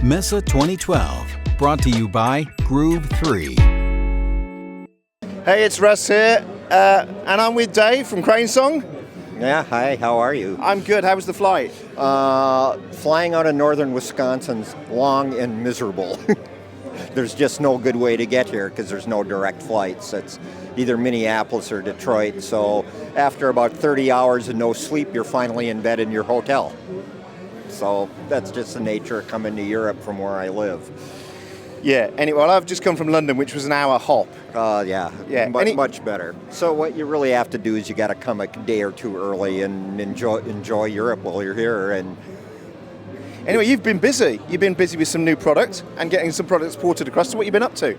Messe 2012, brought to you by Groove 3. Hey, it's Russ here, and I'm with Dave from Crane Song. Yeah, hi, how are you? I'm good. How was the flight? Flying out of northern Wisconsin's long and miserable. There's just no good way to get here because there's no direct flights. It's either Minneapolis or Detroit. So after about 30 hours of no sleep, you're finally in bed in your hotel. So that's just the nature of coming to Europe from where I live. Yeah, anyway, well, I've just come from London, which was an hour hop. Yeah, Yeah. Much better. So what you really have to do is you got to come a day or two early and enjoy Europe while you're here. And Anyway, you've been busy. You've been busy with some new products and getting some products ported across. So what have you been up to?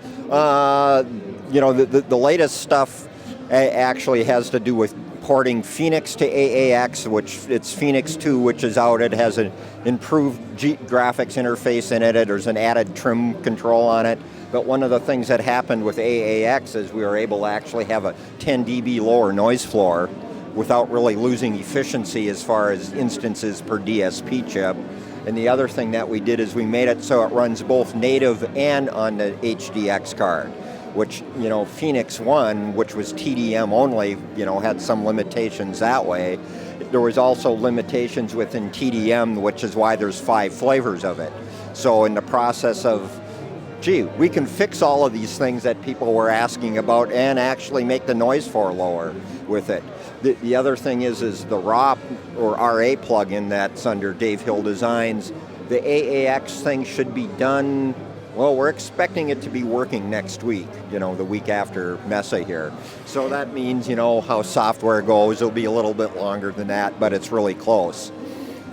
The latest stuff actually has to do with porting Phoenix to AAX, which it's Phoenix 2, which is out. It has an improved graphics interface in it. There's an added trim control on it. But one of the things that happened with AAX is we were able to actually have a 10 dB lower noise floor without really losing efficiency as far as instances per DSP chip. And the other thing that we did is we made it so it runs both native and on the HDX card, which, Phoenix 1, which was TDM only, had some limitations that way. There was also limitations within TDM, which is why there's 5 flavors of it. So in the process of, we can fix all of these things that people were asking about and actually make the noise floor lower with it. The other thing is the RA or RA plugin that's under Dave Hill Designs. The AAX thing should be done. Well, we're expecting it to be working next week, the week after Messe here. So that means, how software goes, it'll be a little bit longer than that, but it's really close.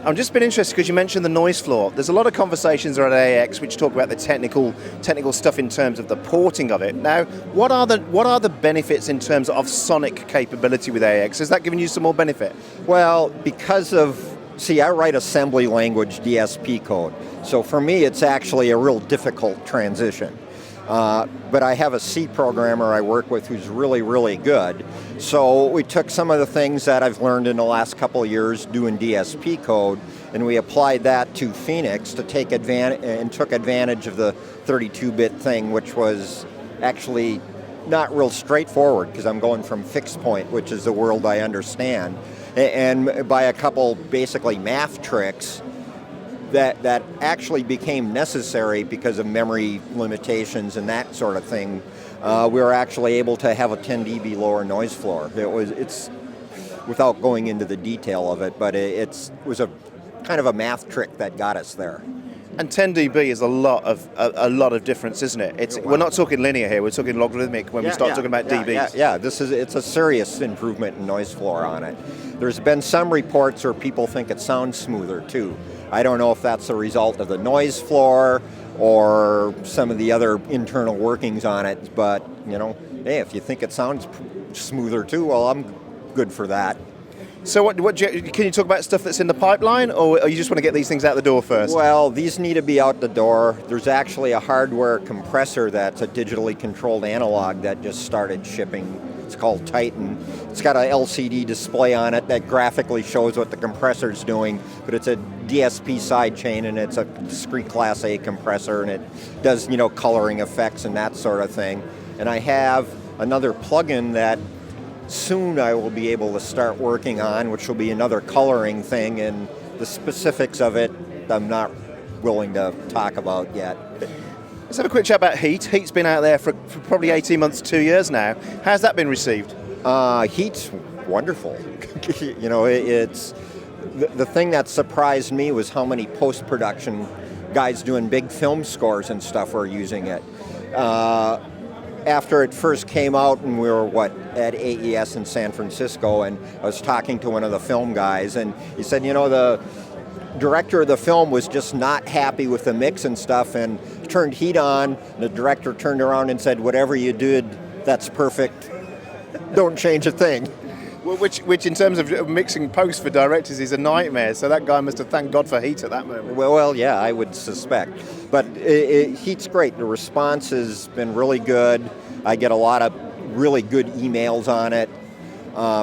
I've just been interested because you mentioned the noise floor. There's a lot of conversations around AAX which talk about the technical stuff in terms of the porting of it. Now, what are the benefits in terms of sonic capability with AAX? Is that giving you some more benefit? Well, because of, I write assembly language DSP code. So for me, it's actually a real difficult transition. But I have a C programmer I work with who's really, really good. So we took some of the things that I've learned in the last couple of years doing DSP code, and we applied that to Phoenix to take advantage of the 32-bit thing, which was actually not real straightforward because I'm going from fixed point, which is the world I understand, and by a couple basically math tricks that actually became necessary because of memory limitations and that sort of thing. We were actually able to have a 10 dB lower noise floor. It's without going into the detail of it, but it was a kind of a math trick that got us there. And 10 dB is a lot of difference, isn't it? We're not talking linear here. We're talking logarithmic when we start talking about dBs. Yeah. It's a serious improvement in noise floor on it. There's been some reports where people think it sounds smoother too. I don't know if that's a result of the noise floor or some of the other internal workings on it, but hey, if you think it sounds smoother too, well, I'm good for that. So can you talk about stuff that's in the pipeline, or you just want to get these things out the door first? Well, these need to be out the door. There's actually a hardware compressor that's a digitally controlled analog that just started shipping. It's called Titan. It's got an LCD display on it that graphically shows what the compressor's doing, but it's a DSP sidechain and it's a discrete Class A compressor, and it does, coloring effects and that sort of thing. And I have another plugin that soon I will be able to start working on, which will be another coloring thing, and the specifics of it I'm not willing to talk about yet. Let's have a quick chat about Heat. Heat's been out there for probably 18 months, 2 years now. How's that been received? Heat's wonderful. It's the thing that surprised me was how many post-production guys doing big film scores and stuff were using it. After it first came out, and we were at AES in San Francisco, and I was talking to one of the film guys, and he said, the director of the film was just not happy with the mix and stuff, and turned Heat on, and the director turned around and said, whatever you did, that's perfect. Don't change a thing. Well, which in terms of mixing post for directors is a nightmare, so that guy must have thanked God for Heat at that moment. Well, yeah, I would suspect. But Heat's great. The response has been really good. I get a lot of really good emails on it.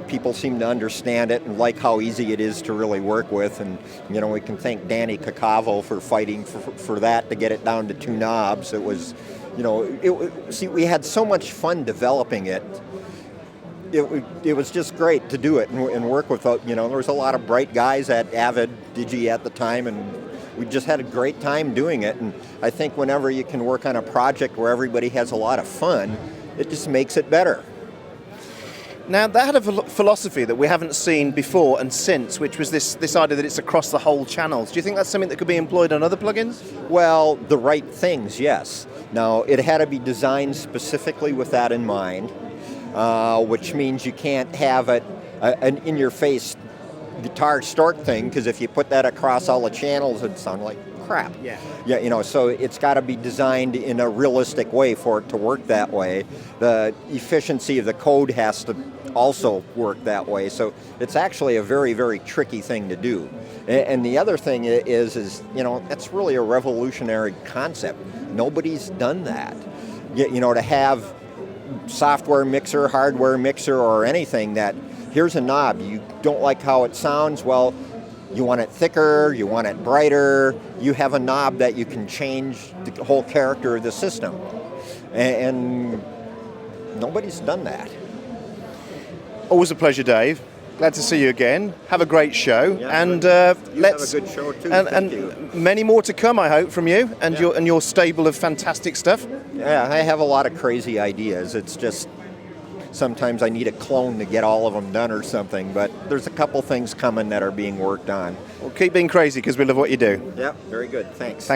People seem to understand it and like how easy it is to really work with. And, we can thank Danny Cacavo for fighting for that to get it down to 2 knobs. It was, see, we had so much fun developing it. It was just great to do it and work with, there was a lot of bright guys at Avid Digi at the time, and we just had a great time doing it. And I think whenever you can work on a project where everybody has a lot of fun, it just makes it better. Now, that had a philosophy that we haven't seen before and since, which was this idea that it's across the whole channels. Do you think that's something that could be employed on other plugins? Well, the right things, yes. Now, it had to be designed specifically with that in mind, which means you can't have an in-your-face guitar stork thing, because if you put that across all the channels, it'd sound like crap. Yeah, so it's got to be designed in a realistic way for it to work that way. The efficiency of the code has to also work that way. So it's actually a very, very tricky thing to do. And the other thing is that's really a revolutionary concept. Nobody's done that. To have software mixer, hardware mixer, or anything that here's a knob, you don't like how it sounds, well, you want it thicker, you want it brighter, you have a knob that you can change the whole character of the system. And nobody's done that. Always a pleasure, Dave. Glad to see you again. Have a great show, and let's have a good show too. And you. Many more to come, I hope, from you and your stable of fantastic stuff. Yeah, I have a lot of crazy ideas. It's just sometimes I need a clone to get all of them done or something, but there's a couple things coming that are being worked on. Well, keep being crazy because we love what you do. Yeah, very good. Thanks.